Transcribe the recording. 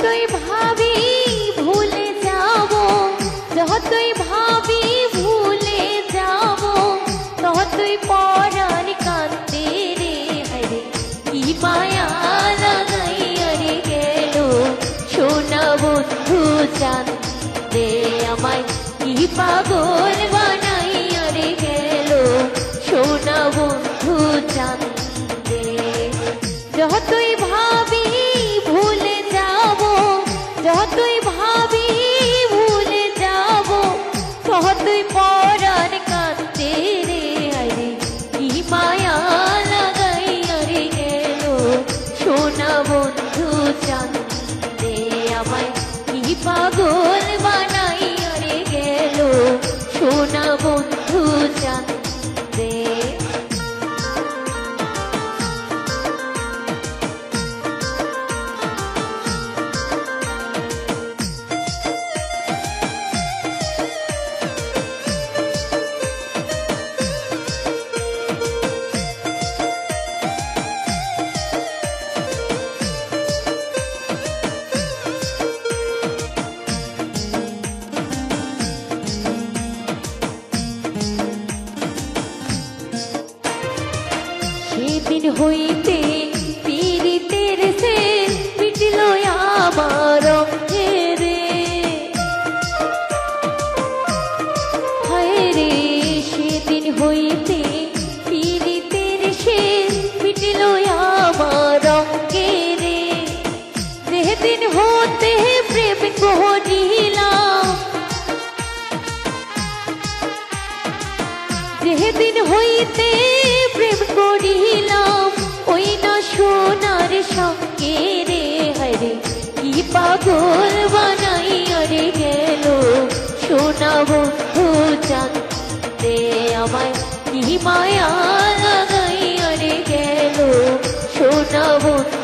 যতই ভাবি ভুলে যাব, যতই ভাবি ভুলে যাব, ততই পরাণ কাঁদে রে হরে। কি মায়া লাগাইয়া রে গেল সোনা বন্ধু চাঁদে আমায়, কি পাগল বানাইয়া রে গেল সোনা বন্ধু চাঁদে। যতই ভাবি ভুলে যাব, যতই ভাবি ভুলে যাব, ততই পরাণ কাঁদে রে হরে। কি মায়া লাগাইয়া রে গেল সোনা বন্ধু চাঁদে আমায়, কি পাগল বানাইয়া রে গেল সোনা বন্ধু চাঁদে। সেদিন হইতে পীড়িতের সে মিটল আমার রে, হায় রে। সেদিন হইতে পীড়িতের সে মিটল আমার রে। যেদিন হতে প্রেম করিলাম, যেদিন হইতে প্রেম করিলাম, ওই না সোনার সঙ্গে রে হরে। কি পাগল বানাইয়া রে গেল সোনা বন্ধু চাঁদে আমায়, কি মায়া লাগাইয়া রে গেল সোনা বন্ধু